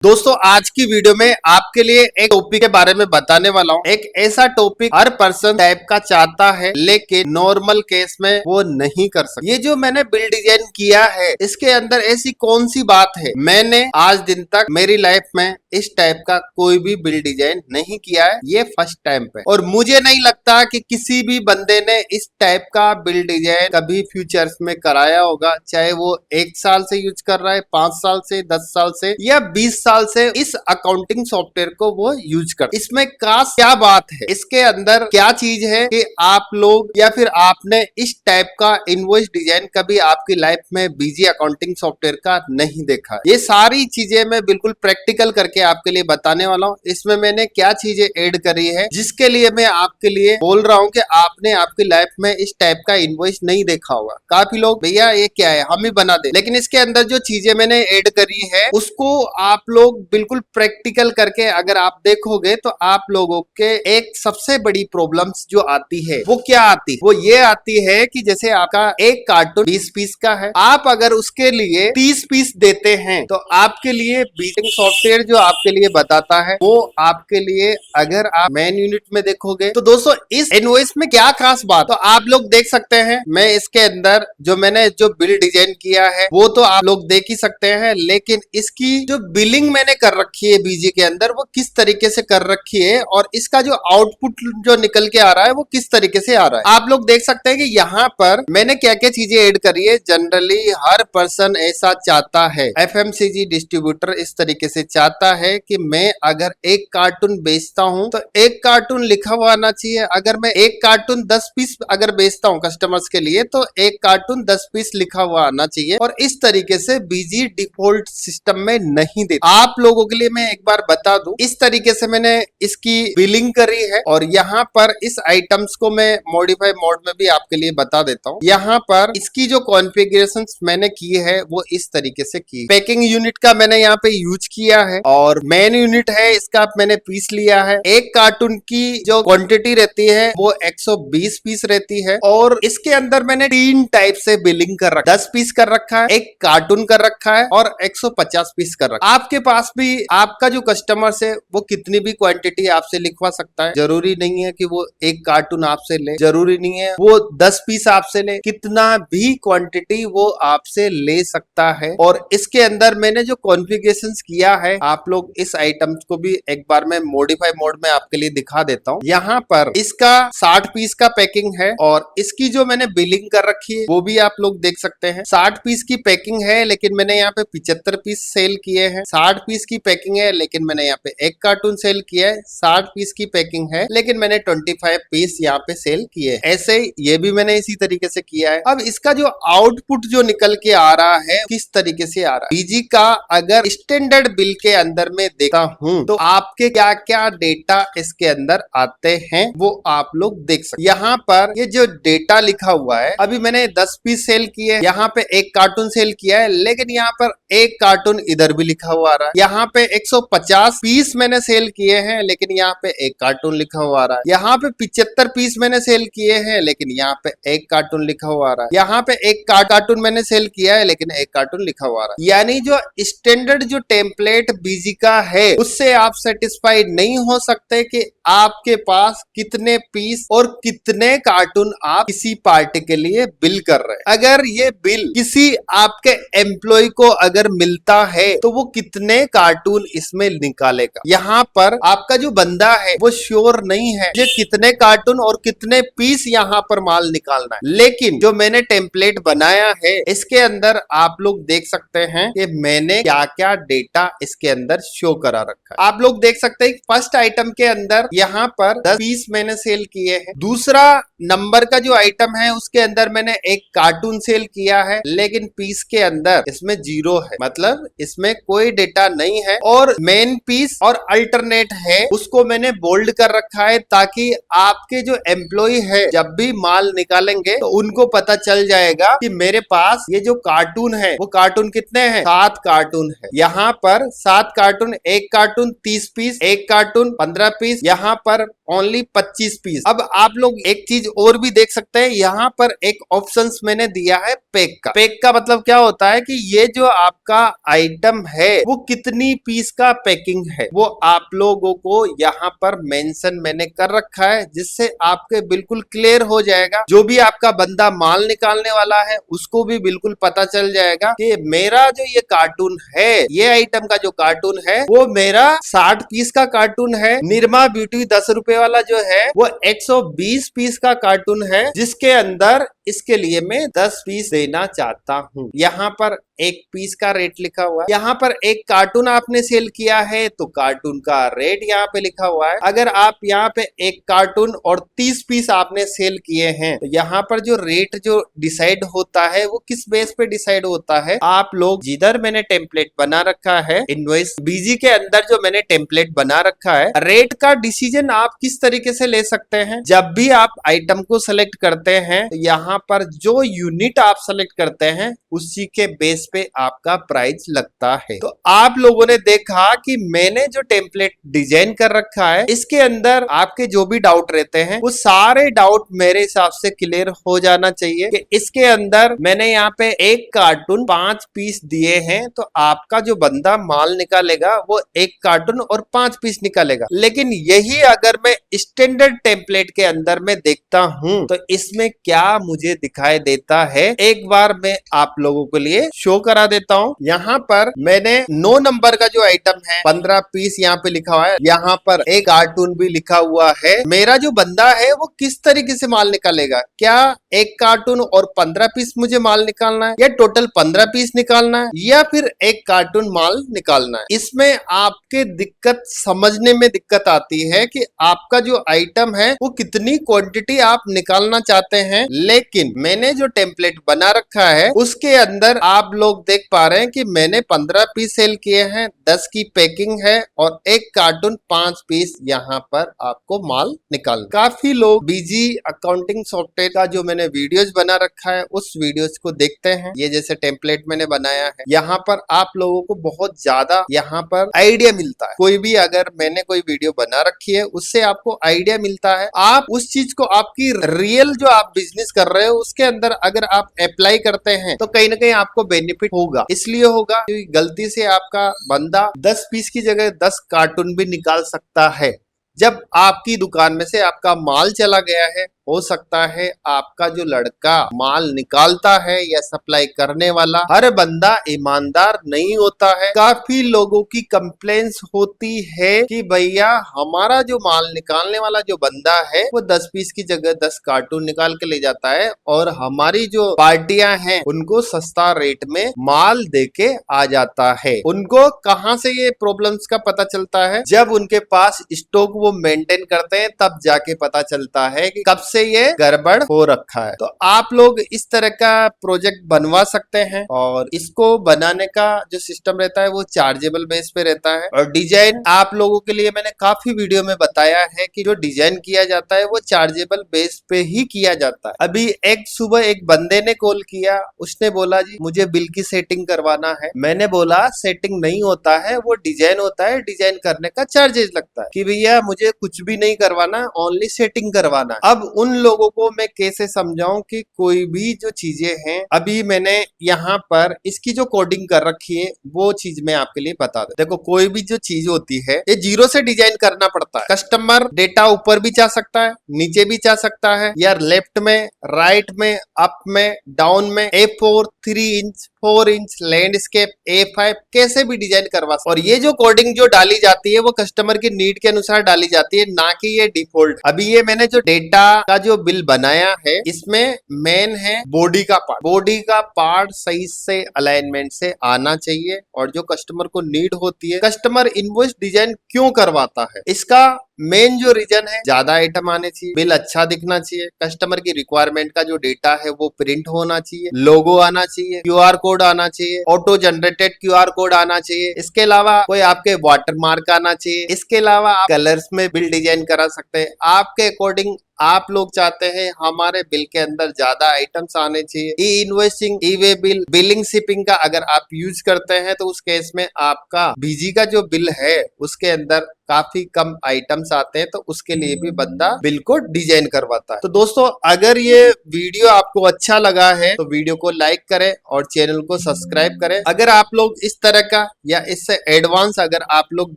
दोस्तों आज की वीडियो में आपके लिए एक टॉपिक के बारे में बताने वाला हूँ। एक ऐसा टॉपिक हर पर्सन टाइप का चाहता है लेकिन नॉर्मल केस में वो नहीं कर सकता। ये जो मैंने बिल्ड डिजाइन किया है इसके अंदर ऐसी कौन सी बात है, मैंने आज दिन तक मेरी लाइफ में इस टाइप का कोई भी बिल्ड डिजाइन नहीं किया है, ये फर्स्ट टाइम पे। और मुझे नहीं लगता कि किसी भी बंदे ने इस टाइप का बिल्ड डिजाइन कभी फ्यूचर्स में कराया होगा, चाहे वो 1 साल से यूज कर रहा है, 5 साल से, 10 साल से या 20 साल से इस अकाउंटिंग सॉफ्टवेयर को वो यूज कर। इसमें खास क्या बात है, इसके अंदर क्या चीज है कि आप लोग या फिर आपने इस टाइप का इनवॉइस डिजाइन कभी आपकी लाइफ में बीजी अकाउंटिंग सॉफ्टवेयर का नहीं देखा। ये सारी चीजें मैं बिल्कुल प्रैक्टिकल करके आपके लिए बताने वाला हूँ। इसमें मैंने क्या चीजें ऐड करी है जिसके लिए मैं आपके लिए बोल रहा हूँ कि आपने आपकी लाइफ में इस टाइप का इनवॉइस नहीं देखा होगा। काफी लोग भैया ये क्या है, हम ही बना दे, लेकिन इसके अंदर जो चीजें मैंने ऐड करी है उसको आप लोग बिल्कुल प्रैक्टिकल करके अगर आप देखोगे तो आप लोगों के एक सबसे बड़ी प्रॉब्लम्स जो आती है वो क्या आती है, वो ये आती है कि जैसे आपका एक कार्टून 20 पीस का है, आप अगर उसके लिए 30 पीस देते हैं तो आपके लिए बीटिंग सॉफ्टवेयर जो आपके लिए बताता है वो आपके लिए, अगर आप मेन यूनिट में देखोगे तो दोस्तों इस इनवॉइस में क्या खास बात, तो आप लोग देख सकते हैं। मैं इसके अंदर जो मैंने जो बिल डिजाइन किया है वो तो आप लोग देख ही सकते हैं, लेकिन इसकी जो बिलिंग मैंने कर रखी है बीजी के अंदर वो किस तरीके से कर रखी है और इसका जो आउटपुट जो निकल के आ रहा है वो किस तरीके से आ रहा है, आप लोग देख सकते हैं कि यहाँ पर मैंने क्या क्या चीजें ऐड करी है। जनरली हर पर्सन ऐसा चाहता है, एफएमसीजी डिस्ट्रीब्यूटर इस तरीके से चाहता है कि मैं अगर एक कार्टून बेचता हूं तो एक कार्टून लिखा हुआ आना चाहिए। अगर मैं एक कार्टून 10 पीस अगर बेचता हूं कस्टमर्स के लिए तो एक कार्टून 10 पीस लिखा हुआ आना चाहिए, और इस तरीके से बीजी डिफॉल्ट सिस्टम में नहीं देता। आप लोगों के लिए मैं एक बार बता दूं, इस तरीके से मैंने इसकी बिलिंग करी है और यहाँ पर इस आइटम्स को मैं मॉडिफाई मोड में भी आपके लिए बता देता हूँ। यहाँ पर इसकी जो कॉन्फ़िगरेशन मैंने की है वो इस तरीके से की। पैकिंग यूनिट का मैंने यहाँ पे यूज किया है और मेन यूनिट है इसका मैंने पीस लिया है। एक कार्टून की जो क्वांटिटी रहती है वो 120 पीस रहती है और इसके अंदर मैंने 3 टाइप से बिलिंग कर रखा है। 10 पीस कर रखा है, एक कार्टून कर रखा है और 150 पीस कर रखा है। आपके पास भी आपका जो कस्टमर है वो कितनी भी क्वांटिटी आपसे लिखवा सकता है, जरूरी नहीं है कि वो एक कार्टून आपसे ले, जरूरी नहीं है वो 10 पीस आपसे ले, कितना भी क्वांटिटी वो आपसे ले सकता है। और इसके अंदर मैंने जो कॉन्फ़िगरेशन किया है आप लोग इस आइटम को भी एक बार मैं मॉडिफाई मोड में आपके लिए दिखा देता हूँ। यहाँ पर इसका 60 पीस का पैकिंग है और इसकी जो मैंने बिलिंग कर रखी है वो भी आप लोग देख सकते हैं। 60 पीस की पैकिंग है लेकिन मैंने यहाँ पे 75 पीस सेल किए हैं। 60 पीस की पैकिंग है लेकिन मैंने यहाँ पे एक कार्टून सेल किया है। 60 पीस की पैकिंग है लेकिन मैंने 25 पीस यहाँ पे सेल किए। ऐसे ये भी मैंने इसी तरीके से किया है। अब इसका जो आउटपुट जो निकल के आ रहा है किस तरीके से आ रहा है, बीजी का अगर स्टैंडर्ड बिल के अंदर में देखा हूं तो आपके क्या क्या डेटा इसके अंदर आते हैं वो आप लोग देख सकते। यहाँ पर ये जो डेटा लिखा हुआ है, अभी मैंने 10 पीस सेल किए, यहाँ पे एक कार्टून सेल किया है लेकिन यहाँ पर एक कार्टून इधर भी लिखा हुआ आ रहा है। यहाँ पे 150 पीस मैंने सेल किए हैं लेकिन यहाँ पे एक कार्टून लिखा हुआ आ रहा है। यहाँ पे 75 पीस मैंने सेल किए हैं लेकिन यहाँ पे एक कार्टून लिखा हुआ आ रहा है। यहाँ पे एक कार्टून मैंने सेल किया है लेकिन एक कार्टून लिखा हुआ आ रहा है। यानी जो स्टैंडर्ड जो टेम्पलेट बीजी का है उससे आप सेटिस्फाइड नहीं हो सकते कि आपके पास कितने पीस और कितने कार्टून आप किसी पार्टी के लिए बिल कर रहे हैं। अगर ये बिल किसी आपके एम्प्लॉय को अगर मिलता है तो वो कितने कार्टून इसमें निकालेगा। यहाँ पर आपका जो बंदा है वो श्योर नहीं है कि कितने कार्टून और कितने पीस यहाँ पर माल निकालना है, लेकिन जो मैंने टेम्पलेट बनाया है इसके अंदर आप लोग देख सकते हैं कि मैंने क्या क्या डेटा इसके अंदर शो करा रखा है। आप लोग देख सकते हैं फर्स्ट आइटम के अंदर यहाँ पर 10 पीस मैंने सेल किए हैं। दूसरा नंबर का जो आइटम है उसके अंदर मैंने एक कार्टून सेल किया है लेकिन पीस के अंदर इसमें 0 है, मतलब इसमें कोई डेटा नहीं है। और मेन पीस और अल्टरनेट है उसको मैंने बोल्ड कर रखा है ताकि आपके जो एम्प्लॉय है जब भी माल निकालेंगे तो उनको पता चल जाएगा कि मेरे पास ये जो कार्टून है वो कार्टून कितने हैं, 7 कार्टून है। यहाँ पर 7 कार्टून, एक कार्टून 30 पीस, एक कार्टून 15 पीस, यहाँ यहाँ पर ओनली 25 पीस। अब आप लोग एक चीज और भी देख सकते हैं, यहाँ पर एक ऑप्शंस मैंने दिया है पैक का। पैक का मतलब क्या होता है कि ये जो आपका आइटम है वो कितनी पीस का पैकिंग है वो आप लोगों को यहाँ पर मेंशन मैंने कर रखा है, जिससे आपके बिल्कुल क्लियर हो जाएगा। जो भी आपका बंदा माल निकालने वाला है उसको भी बिल्कुल पता चल जाएगा कि मेरा जो ये कार्टून है, ये आइटम का जो कार्टून है वो मेरा 60 पीस का कार्टून है। निरमा ब्यूटी 10 रुपए वाला जो है वो 120 पीस का कार्टून है, जिसके अंदर इसके लिए मैं 10 पीस देना चाहता हूँ। यहाँ पर एक पीस का रेट लिखा हुआ है। यहाँ पर एक कार्टून आपने सेल किया है तो कार्टून का रेट यहाँ पे लिखा हुआ है। अगर आप यहाँ पे एक कार्टून और 30 पीस आपने सेल किए हैं तो यहाँ पर जो रेट जो डिसाइड होता है वो किस बेस पे डिसाइड होता है, आप लोग जिधर मैंने टेम्पलेट बना रखा है इनवॉइस बीजी के अंदर जो मैंने टेम्पलेट बना रखा है, रेट का डिसीजन आप किस तरीके से ले सकते हैं। जब भी आप आइटम को सेलेक्ट करते हैं तो यहाँ पर जो यूनिट आप सेलेक्ट करते हैं उसी के बेस पे आपका प्राइस लगता है। तो आप लोगों ने देखा कि मैंने जो टेम्पलेट डिजाइन कर रखा है इसके अंदर आपके जो भी डाउट रहते हैं वो सारे डाउट मेरे हिसाब से क्लियर हो जाना चाहिए कि इसके अंदर मैंने यहाँ पे एक कार्टून 5 पीस दिए हैं तो आपका जो बंदा माल निकालेगा वो एक कार्टून और 5 पीस निकालेगा। लेकिन यही अगर मैं स्टैंडर्ड टेम्पलेट के अंदर में देखता हूं तो इसमें क्या मुझे दिखाई देता है, एक बार मैं आप लोगों के लिए शो करा देता हूं। यहाँ पर मैंने 9 नंबर का जो आइटम है 15 पीस यहाँ पे लिखा हुआ है, यहाँ पर एक कार्टून भी लिखा हुआ है। मेरा जो बंदा है वो किस तरीके से माल निकालेगा, क्या एक कार्टून और 15 पीस मुझे माल निकालना है या टोटल 15 पीस निकालना है या फिर एक कार्टून माल निकालना है। इसमें आपके दिक्कत समझने में दिक्कत आती है कि आपका जो आइटम है वो कितनी क्वांटिटी आप निकालना चाहते हैं। लेकिन मैंने जो टेम्पलेट बना रखा है उसके अंदर आप लोग देख पा रहे हैं कि मैंने 15 पीस सेल किए हैं, 10 की पैकिंग है और एक कार्टून 5 पीस यहाँ पर आपको माल निकाल। काफी लोग बीजी अकाउंटिंग सॉफ्टवेयर का जो मैंने वीडियोस बना रखा है उस वीडियोस को देखते हैं। ये जैसे टेम्पलेट मैंने बनाया है, यहाँ पर आप लोगों को बहुत ज्यादा यहाँ पर आइडिया मिलता है। कोई भी अगर मैंने कोई वीडियो बना रखी है उससे आपको आइडिया मिलता है, आप उस चीज को आपकी रियल जो आप बिजनेस कर रहे हो उसके अंदर अगर आप अप्लाई करते हैं तो कहीं ना कहीं आपको बेनिफिट होगा। इसलिए होगा क्योंकि गलती से आपका बंदा 10 पीस की जगह 10 कार्टून भी निकाल सकता है। जब आपकी दुकान में से आपका माल चला गया है, हो सकता है आपका जो लड़का माल निकालता है या सप्लाई करने वाला हर बंदा ईमानदार नहीं होता है। काफी लोगों की कंप्लेंट्स होती है कि भैया हमारा जो माल निकालने वाला जो बंदा है वो 10 पीस की जगह 10 कार्टून निकाल के ले जाता है और हमारी जो पार्टियां हैं उनको सस्ता रेट में माल देके आ जाता है। उनको कहां से ये प्रॉब्लम्स का पता चलता है, जब उनके पास स्टॉक वो मेंटेन करते हैं तब जाके पता चलता है कि कब से ये गड़बड़ हो रखा है। तो आप लोग इस तरह का प्रोजेक्ट बनवा सकते हैं और इसको बनाने का जो सिस्टम रहता है वो चार्जेबल बेस पे रहता है। और डिजाइन आप लोगों के लिए मैंने काफी वीडियो में बताया है कि जो डिजाइन किया जाता है वो चार्जेबल बेस पे ही किया जाता है। अभी एक सुबह एक बंदे ने कॉल किया, उसने बोला जी मुझे बिल की सेटिंग करवाना है। मैंने बोला सेटिंग नहीं होता है, वो डिजाइन होता है, डिजाइन करने का चार्जेस लगता है कि भैया मुझे कुछ भी नहीं करवाना, ओनली सेटिंग करवाना। अब उन लोगों को मैं कैसे समझाऊं कि कोई भी जो चीजें हैं, अभी मैंने यहाँ पर इसकी जो कोडिंग कर रखी है वो चीज मैं आपके लिए बता दूं। देखो कोई भी जो चीज होती है ये जीरो से डिजाइन करना पड़ता है। कस्टमर डेटा ऊपर भी जा सकता है, नीचे भी जा सकता है, या लेफ्ट में, राइट में, अप में, डाउन में, A4, 3 inch, 4 inch, landscape, A5 कैसे भी डिजाइन करवा सकते। और ये जो कोडिंग जो डाली जाती है वो कस्टमर की नीड के अनुसार डाली जाती है, ना कि ये डिफॉल्ट। अभी ये मैंने जो डेटा का जो बिल बनाया है इसमें मेन है बॉडी का पार्ट। बॉडी का पार्ट सही से अलाइनमेंट से आना चाहिए और जो कस्टमर को नीड होती है, कस्टमर इनवॉइस डिजाइन क्यों करवाता है इसका मेन जो रीजन है, ज्यादा आइटम आने चाहिए, बिल अच्छा दिखना चाहिए, कस्टमर की रिक्वायरमेंट का जो डेटा है वो प्रिंट होना चाहिए, लोगो आना चाहिए, QR कोड आना चाहिए, ऑटो जनरेटेड QR कोड आना चाहिए, इसके अलावा कोई आपके वाटर मार्क आना चाहिए। इसके अलावा आप कलर्स में बिल डिजाइन करा सकते हैं, आपके अकॉर्डिंग आप लोग चाहते हैं हमारे बिल के अंदर ज्यादा आइटम्स आने चाहिए, ई इनवॉइसिंग, ई वे बिल, बिलिंग शिपिंग का अगर आप यूज करते हैं तो उस केस में आपका बीजी का जो बिल है उसके अंदर काफी कम आइटम्स आते हैं, तो उसके लिए भी बंदा बिल को डिजाइन करवाता है। तो दोस्तों अगर ये वीडियो आपको अच्छा लगा है तो वीडियो को लाइक करें और चैनल को सब्सक्राइब करें। अगर आप लोग इस तरह का या इससे एडवांस अगर आप लोग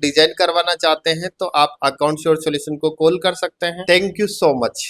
डिजाइन करवाना चाहते हैं तो आप अकाउंट श्योर सॉल्यूशन को कॉल कर सकते हैं। Thank you so much.